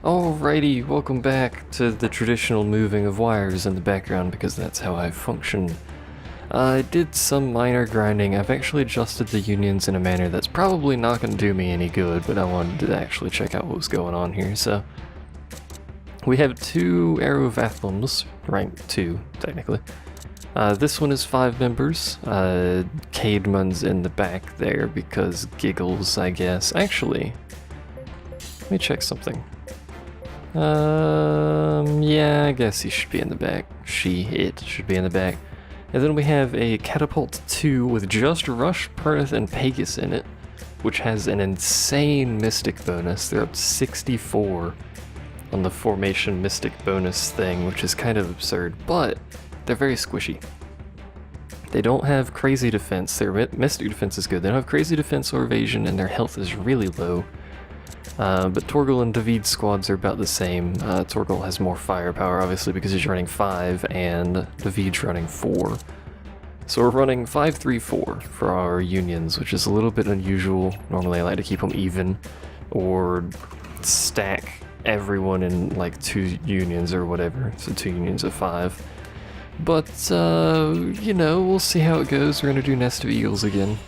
Alrighty, welcome back to the traditional moving of wires in the background because that's how I function. I did some minor grinding. I've actually adjusted the unions in a manner that's probably not going to do me any good, but I wanted to actually check out what was going on here. So we have two Arrow Vathlums, rank 2 technically. This one is 5 members. Caedmon's in the back there because giggles, I guess. Actually, let me check something. Yeah, I guess he should be in the back. It should be in the back. And then we have a Catapult 2 with just Rush, Perth, and Pegasus in it, which has an insane Mystic bonus. They're up 64 on the Formation Mystic bonus thing, which is kind of absurd, but they're very squishy. They don't have crazy defense. Their Mystic defense is good. They don't have crazy defense or evasion, and their health is really low. But Torgal and David's squads are about the same. Torgal has more firepower, obviously, because he's running 5, and David's running 4. So we're running 5-3-4 for our unions, which is a little bit unusual. Normally I like to keep them even, or stack everyone in like 2 unions or whatever, so 2 unions of 5. But, you know, we'll see how it goes. We're gonna do Nest of Eagles again.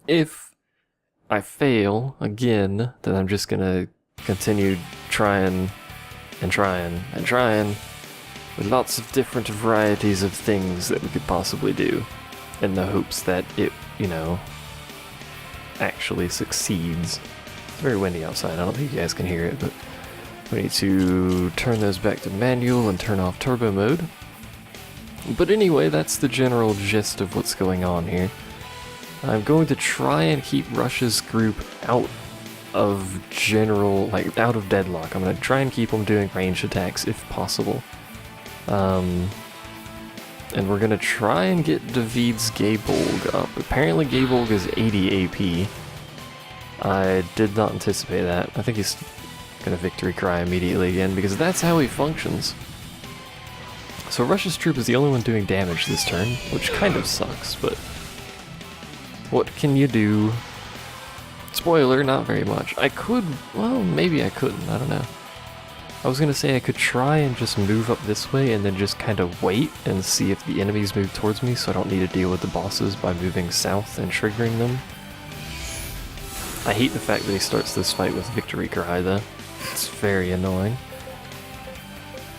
If I fail again, then I'm just gonna continue trying with lots of different varieties of things that we could possibly do in the hopes that it, you know, actually succeeds. It's very windy outside. I don't think you guys can hear it, but we need to turn those back to manual and turn off turbo mode. But anyway, that's the general gist of what's going on here. I'm going to try and keep Rush's group out of out of deadlock. I'm going to try and keep them doing ranged attacks if possible. And we're going to try and get David's Gaybolg up. Apparently Gaybolg is 80 AP. I did not anticipate that. I think he's going to victory cry immediately again because that's how he functions. So Rush's troop is the only one doing damage this turn, which kind of sucks, but what can you do? Spoiler, not very much. I could, well, maybe I couldn't, I don't know. I was gonna say I could try and just move up this way and then just kind of wait and see if the enemies move towards me so I don't need to deal with the bosses by moving south and triggering them. I hate the fact that he starts this fight with Victory Cry though. It's very annoying.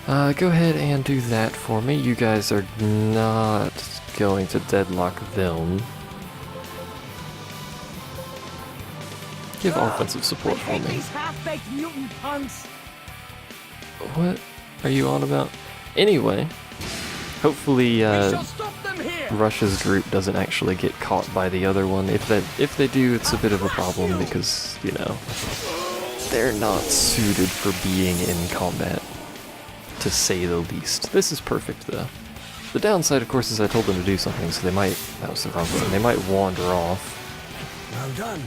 Go ahead and do that for me. You guys are not going to deadlock them. Give offensive support for me. What are you on about? Anyway, hopefully Rush's group doesn't actually get caught by the other one. If they do, it's a bit of a problem because, you know, they're not suited for being in combat, to say the least. This is perfect though. The downside, of course, is I told them to do something, so they might, that was the wrong button, they might wander off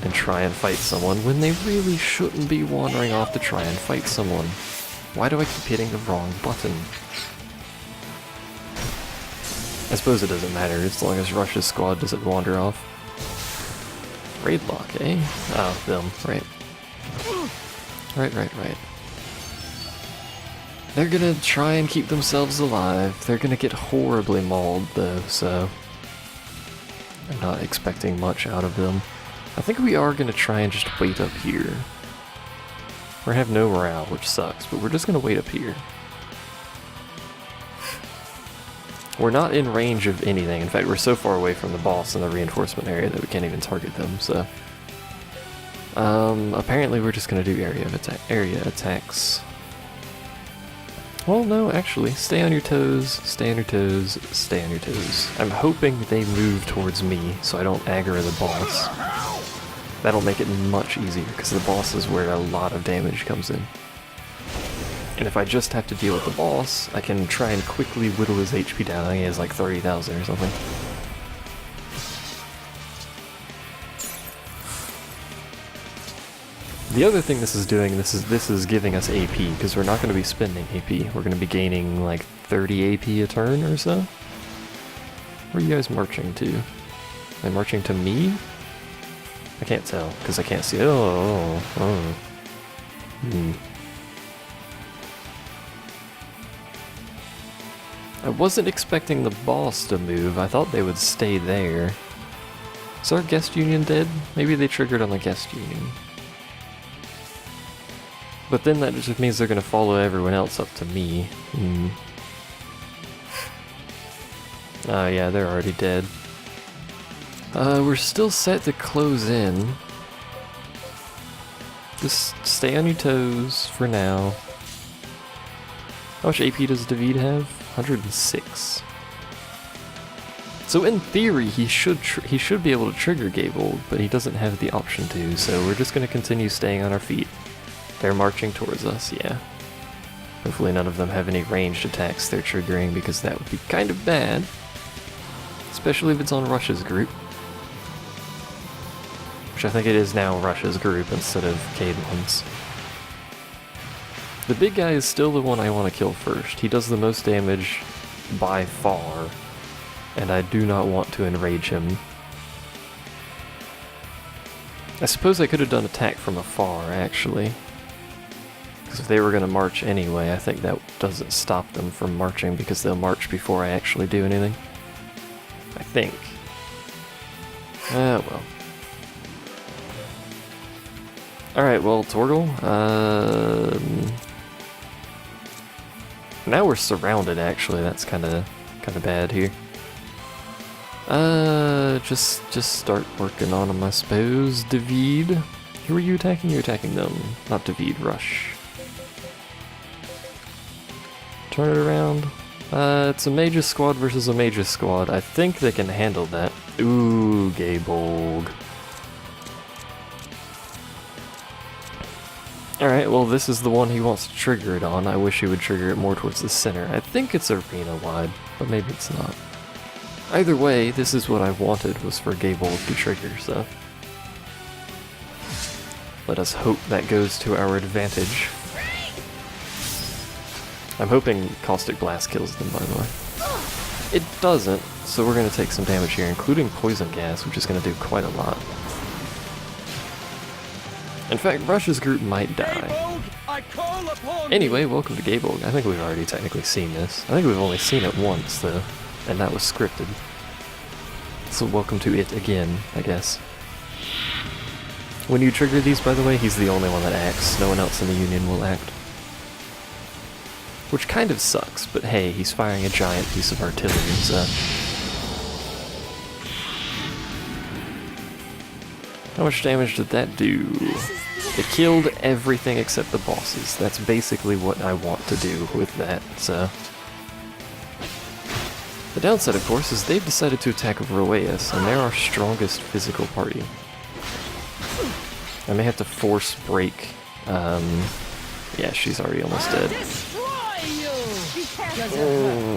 and try and fight someone when they really shouldn't be wandering off to try and fight someone. Why do I keep hitting the wrong button? I suppose it doesn't matter as long as Rush's squad doesn't wander off. Raid lock, eh? Oh, them, right. Right. They're gonna try and keep themselves alive. They're gonna get horribly mauled though, so I'm not expecting much out of them. I think we are gonna try and just wait up here. We have no morale, which sucks, but we're just gonna wait up here. We're not in range of anything. In fact, we're so far away from the boss in the reinforcement area that we can't even target them, so apparently we're just gonna do area attacks. Well, no, actually, stay on your toes, stay on your toes, stay on your toes. I'm hoping they move towards me so I don't aggro the boss. That'll make it much easier, because the boss is where a lot of damage comes in. And if I just have to deal with the boss, I can try and quickly whittle his HP down. I think he has like 30,000 or something. The other thing this is doing, this is giving us AP, because we're not going to be spending AP. We're going to be gaining like 30 AP a turn or so. Where are you guys marching to? Are they marching to me? I can't tell, because I can't see it. I wasn't expecting the boss to move. I thought they would stay there. Is our guest union dead? Maybe they triggered on the guest union. But then that just means they're gonna follow everyone else up to me. Oh yeah, they're already dead. We're still set to close in. Just stay on your toes for now. How much AP does David have? 106. So in theory, he should be able to trigger Gable, but he doesn't have the option to, so we're just going to continue staying on our feet. They're marching towards us, yeah. Hopefully none of them have any ranged attacks they're triggering, because that would be kind of bad. Especially if it's on Rush's group. Which I think it is now Rush's group instead of Caedmon's. The big guy is still the one I want to kill first. He does the most damage by far, and I do not want to enrage him. I suppose I could have done attack from afar, actually. Because if they were going to march anyway, I think that doesn't stop them from marching because they'll march before I actually do anything. I think. Ah, well. Alright, well, Torgal, now we're surrounded, actually. That's kind of bad here. Just start working on them, I suppose. David, who are you attacking? You're attacking them, not David. Rush. Turn it around. It's a Magus squad versus a Magus squad. I think they can handle that. Ooh, Gabolg. Alright, well this is the one he wants to trigger it on. I wish he would trigger it more towards the center. I think it's arena-wide, but maybe it's not. Either way, this is what I wanted, was for Gabolg to trigger, so... let us hope that goes to our advantage. I'm hoping Caustic Blast kills them, by the way. It doesn't, so we're going to take some damage here, including Poison Gas, which is going to do quite a lot. In fact, Rush's group might die. Anyway, welcome to Gabolg. I think we've already technically seen this. I think we've only seen it once, though, and that was scripted. So welcome to it again, I guess. When you trigger these, by the way, he's the only one that acts. No one else in the Union will act. Which kind of sucks, but hey, he's firing a giant piece of artillery, so... how much damage did that do? It killed everything except the bosses. That's basically what I want to do with that, so... the downside, of course, is they've decided to attack Roeus, and they're our strongest physical party. I may have to force break, yeah, she's already almost dead.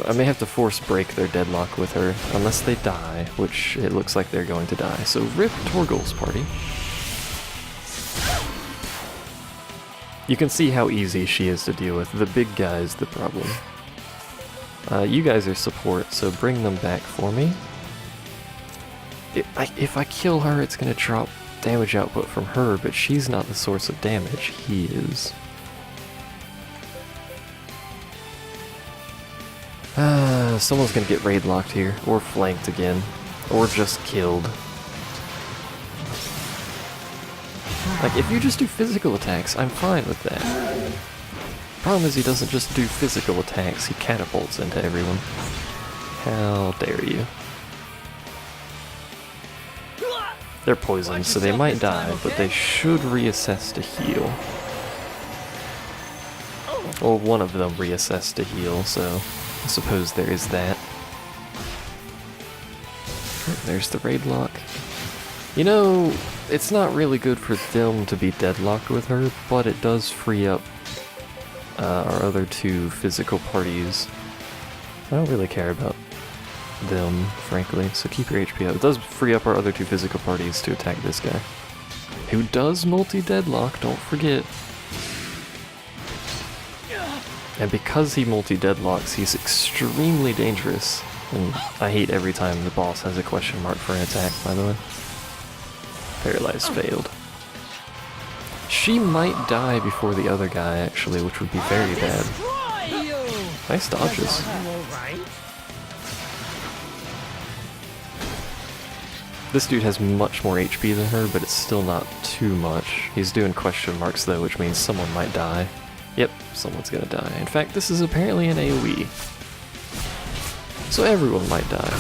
I may have to force break their deadlock with her, unless they die, which it looks like they're going to die. So rip Torgal's party. You can see how easy she is to deal with. The big guy is the problem. You guys are support, so bring them back for me. If I kill her, it's going to drop damage output from her, but she's not the source of damage. He is. Someone's gonna get raid locked here, or flanked again, or just killed. Like, if you just do physical attacks, I'm fine with that. Problem is he doesn't just do physical attacks, he catapults into everyone. How dare you. They're poisoned, so they might die, but they should reassess to heal. Well, one of them reassessed to heal, so I suppose there is that. There's the raid lock. You know, it's not really good for them to be deadlocked with her, but it does free up our other two physical parties. I don't really care about them, frankly, so keep your HP up. It does free up our other two physical parties to attack this guy, who does multi-deadlock, don't forget. And because he multi-deadlocks, he's extremely dangerous. And I hate every time the boss has a question mark for an attack, by the way. Paralyzed failed. She might die before the other guy, actually, which would be very bad. Nice dodges. This dude has much more HP than her, but it's still not too much. He's doing question marks though, which means someone might die. Yep, someone's gonna die. In fact, this is apparently an AoE. So everyone might die.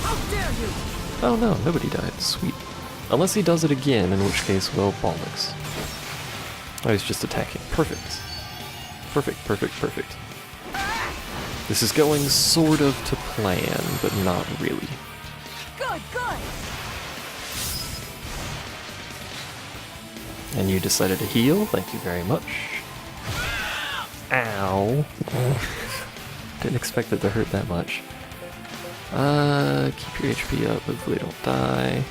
How dare you! Oh no, nobody died. Sweet. Unless he does it again, in which case, well, bollocks. Oh, he's just attacking. Perfect. Perfect, perfect, perfect. This is going sort of to plan, but not really. Good, good! And you decided to heal? Thank you very much. Ow. Didn't expect it to hurt that much. Keep your HP up, hopefully don't die.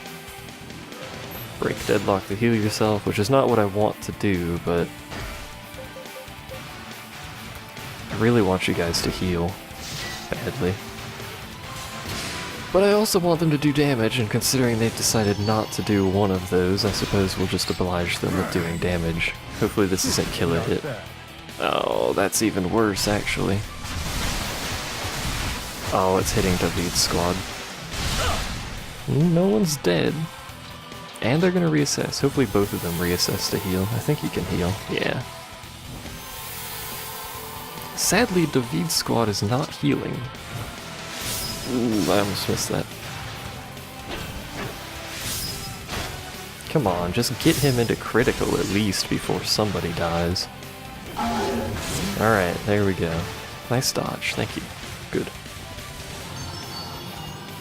Break deadlock to heal yourself, which is not what I want to do, but I really want you guys to heal badly. But I also want them to do damage, and considering they've decided not to do one of those, I suppose we'll just oblige them with doing damage. Hopefully this isn't kill a hit. Oh, that's even worse, actually. Oh, it's hitting David's squad. No one's dead. And they're gonna reassess. Hopefully both of them reassess to heal. I think he can heal. Yeah. Sadly, David's squad is not healing. Ooh, I almost missed that. Come on, just get him into critical at least before somebody dies. Alright, there we go. Nice dodge, thank you. Good.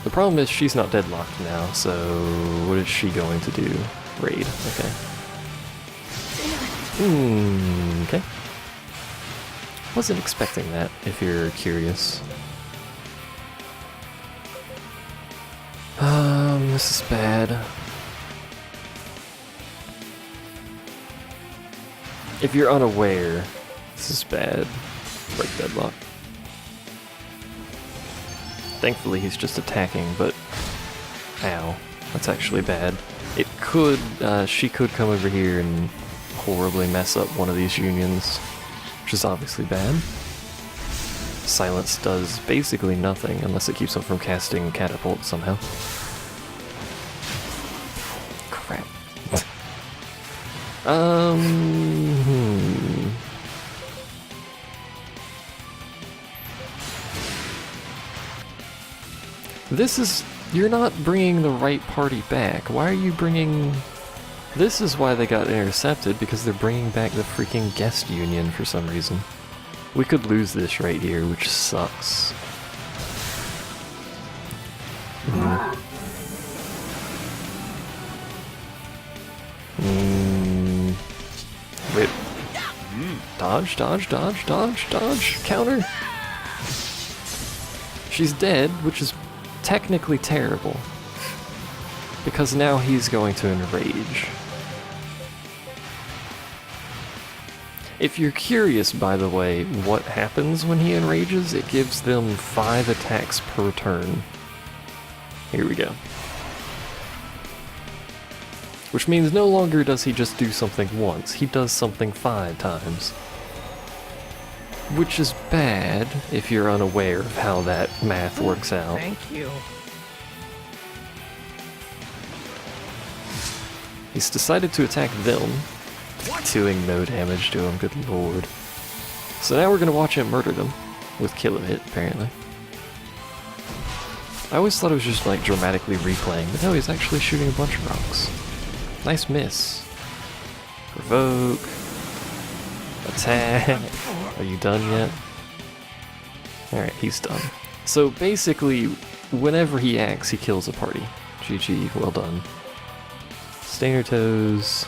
The problem is she's not deadlocked now, so what is she going to do? Raid, okay. Okay. Wasn't expecting that, if you're curious. This is bad. If you're unaware, this is bad. Break deadlock. Thankfully he's just attacking, but ow, that's actually bad. It could, she could come over here and horribly mess up one of these unions, which is obviously bad. Silence does basically nothing unless it keeps him from casting catapult somehow. Crap. This is... You're not bringing the right party back. Why are you bringing... This is why they got intercepted, because they're bringing back the freaking guest union for some reason. We could lose this right here, which sucks. Wait. Dodge, dodge, dodge, dodge, dodge, counter! She's dead, which is technically terrible. Because now he's going to enrage. If you're curious, by the way, what happens when he enrages, it gives them 5 attacks per turn. Here we go. Which means no longer does he just do something once, he does something 5 times. Which is bad if you're unaware of how that math works out. Thank you. He's decided to attack them, doing no damage to him, good lord. So now we're gonna watch him murder them, with kill a hit, apparently. I always thought it was just like dramatically replaying, but no, he's actually shooting a bunch of rocks. Nice miss. Provoke. Attack. Are you done yet? Alright, he's done. So basically, whenever he acts, he kills a party. GG, well done. Stain your toes.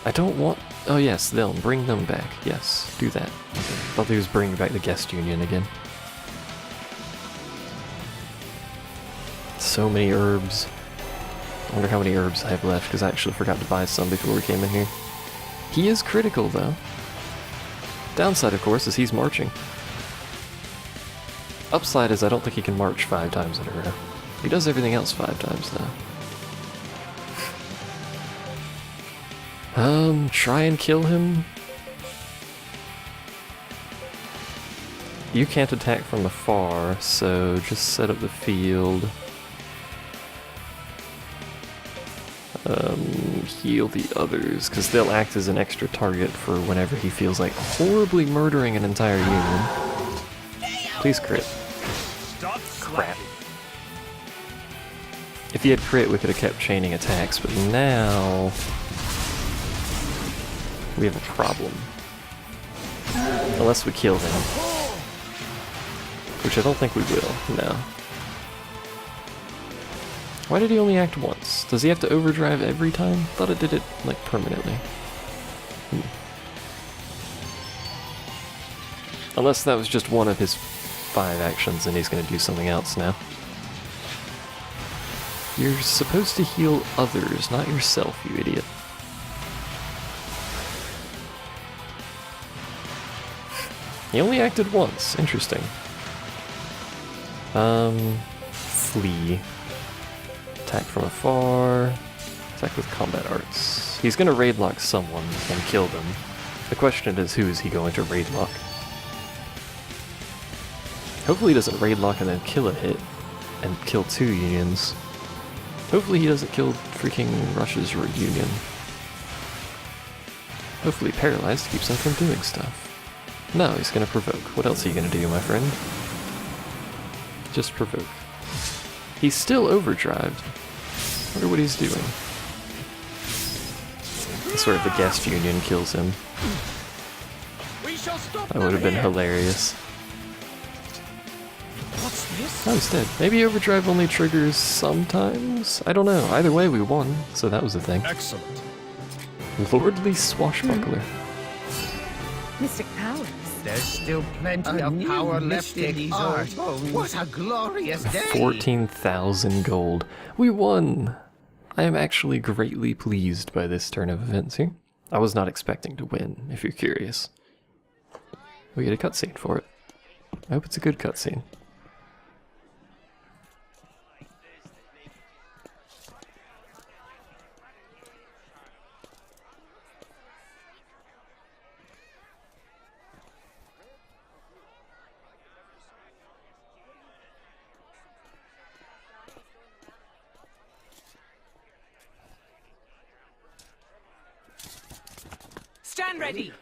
I don't want... Oh yes, them. Bring them back. Yes, do that. Okay. Thought he was bringing back the guest union again. So many herbs. I wonder how many herbs I have left, because I actually forgot to buy some before we came in here. He is critical, though. Downside, of course, is he's marching. Upside is I don't think he can march 5 times in a row. He does everything else 5 times, though. Try and kill him? You can't attack from afar, so just set up the field. Heal the others, because they'll act as an extra target for whenever he feels like horribly murdering an entire union. Please crit. Crap. If he had crit, we could have kept chaining attacks, but now we have a problem. Unless we kill him. Which I don't think we will, no. Why did he only act once? Does he have to overdrive every time? Thought it did it, like, permanently. Unless that was just one of his 5 actions and he's gonna do something else now. You're supposed to heal others, not yourself, you idiot. He only acted once. Interesting. Flee. Attack from afar. Attack with combat arts. He's gonna raid lock someone and kill them. The question is, who is he going to raid lock? Hopefully he doesn't raid lock and then kill a hit and kill 2 unions. Hopefully he doesn't kill freaking Russia's union. Hopefully paralyzed keeps him from doing stuff. No, he's gonna provoke. What else are you gonna do, my friend? Just provoke. He's still overdrived. Wonder what he's doing. I swear if the guest union kills him. That would have been hilarious. What's this? Oh, he's dead. Maybe overdrive only triggers sometimes? I don't know. Either way, we won, so that was the thing. Excellent. Lordly swashbuckler. Mystic powers. There's still plenty of power left in these old bones. What a glorious day! 14,000 gold. We won! I am actually greatly pleased by this turn of events here. I was not expecting to win, if you're curious. We get a cutscene for it. I hope it's a good cutscene. Stand ready.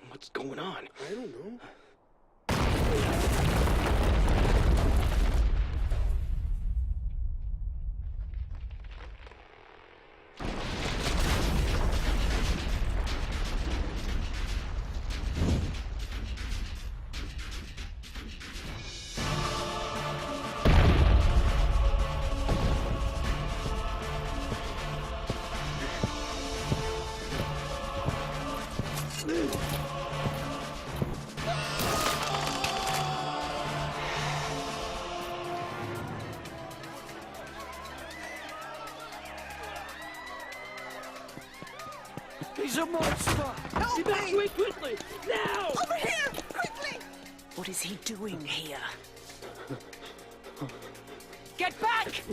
What's going on? I don't know. He's a monster. Help me! Evacuate quickly! Now! Over here! Quickly! What is he doing here? Get back!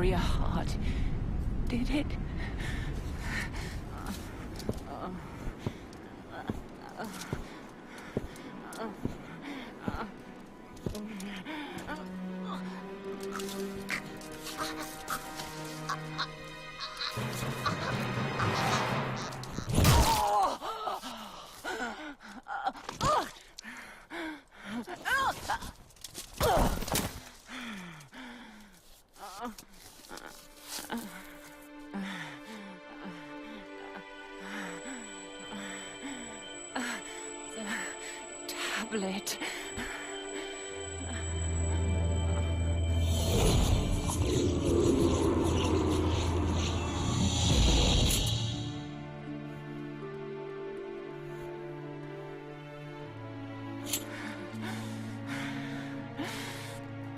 Valeria heart, did it? Tablet.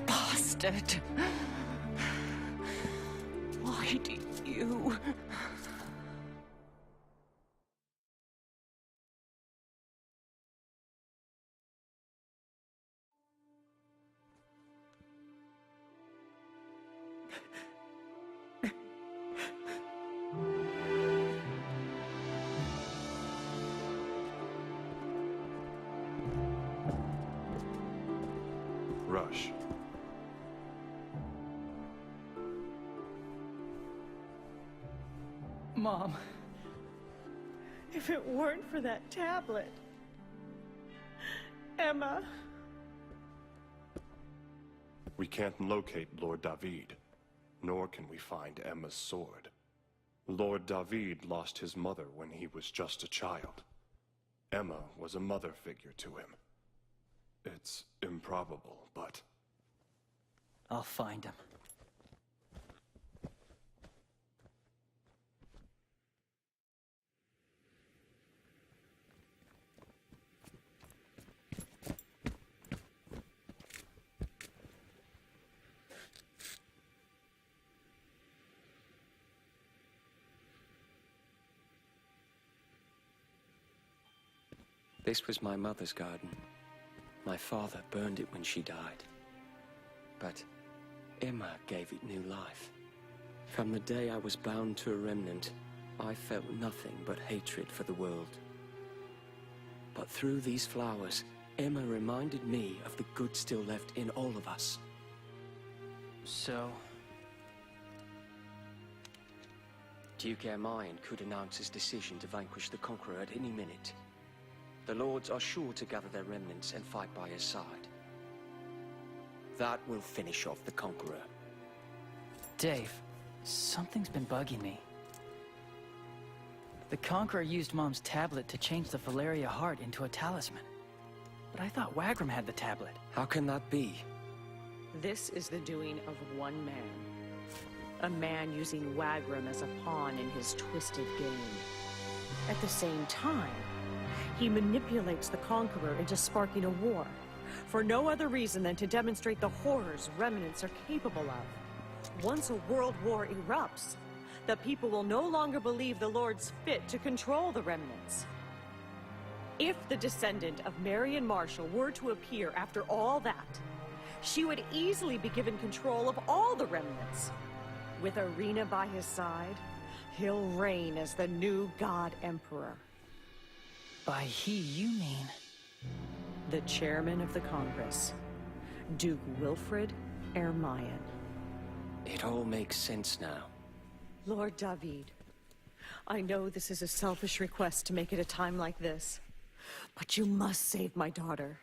Bastard. Why did you... Rush. Mom, if it weren't for that tablet, Emma... We can't locate Lord David, nor can we find Emma's sword. Lord David lost his mother when he was just a child. Emma was a mother figure to him. It's improbable, but... I'll find him. This was my mother's garden. My father burned it when she died. But Emma gave it new life. From the day I was bound to a remnant, I felt nothing but hatred for the world. But through these flowers, Emma reminded me of the good still left in all of us. So... Duke Ermine could announce his decision to vanquish the Conqueror at any minute. The Lords are sure to gather their remnants and fight by his side. That will finish off the Conqueror. Dave, something's been bugging me. The Conqueror used Mom's tablet to change the Valeria heart into a talisman. But I thought Wagram had the tablet. How can that be? This is the doing of one man. A man using Wagram as a pawn in his twisted game. At the same time, he manipulates the Conqueror into sparking a war, for no other reason than to demonstrate the horrors remnants are capable of. Once a world war erupts, the people will no longer believe the Lord's fit to control the remnants. If the descendant of Marion Marshall were to appear after all that, she would easily be given control of all the remnants. With Irina by his side, he'll reign as the new God Emperor. By he, you mean... The chairman of the Congress, Duke Wilfred Ermine. It all makes sense now. Lord David, I know this is a selfish request to make it a time like this, but you must save my daughter.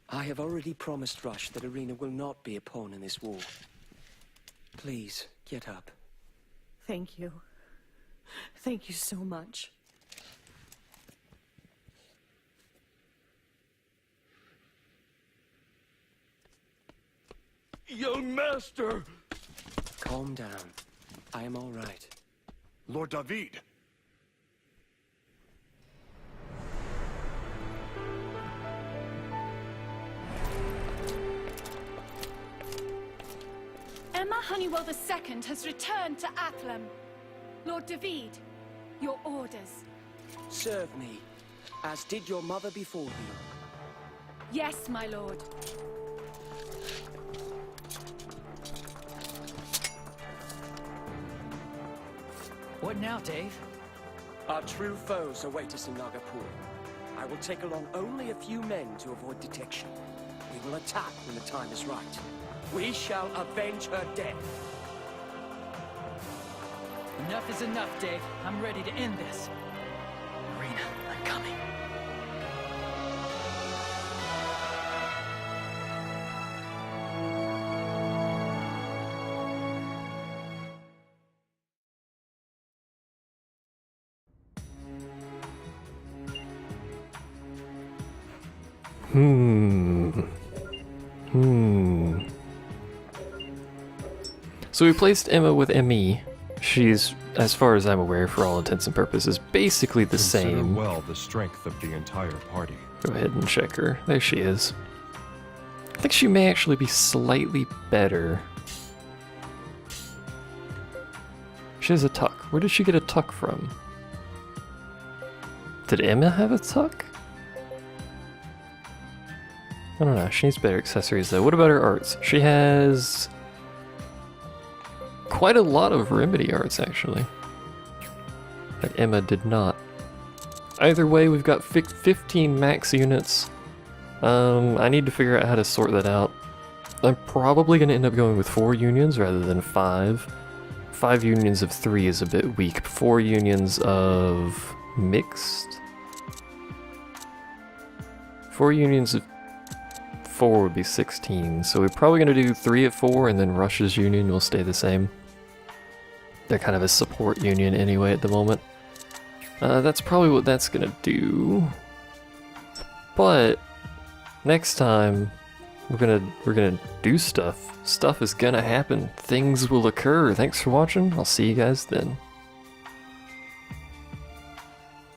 I have already promised Rush that Irina will not be a pawn in this war. Please, get up. Thank you. Thank you so much. Young master! Calm down. I am all right. Lord David! Emma Honeywell II has returned to Athlum. Lord David, your orders. Serve me, as did your mother before you. Yes, my lord. What now, Dave? Our true foes await us in Nagapur. I will take along only a few men to avoid detection. We will attack when the time is right. We shall avenge her death. Enough is enough, Dave. I'm ready to end this. Marina, I'm coming. So we placed Emma with ME. She's, as far as I'm aware, for all intents and purposes, basically the Consider same. well the strength of the entire party. Go ahead and check her. There she is. I think she may actually be slightly better. She has a tuck. Where did she get a tuck from? Did Emma have a tuck? I don't know. She needs better accessories though. What about her arts? She has quite a lot of remedy arts actually. That Emma did not. Either way, we've got 15 max units. I need to figure out how to sort that out. I'm probably going to end up going with 4 unions rather than 5. 5 unions of 3 is a bit weak. 4 unions of mixed? 4 unions of 4 would be 16, so we're probably going to do 3 at 4 and then Russia's union will stay the same. They're kind of a support union anyway at the moment. That's probably what that's going to do. But next time we're gonna do stuff. Stuff is gonna happen. Things will occur. Thanks for watching. I'll see you guys then.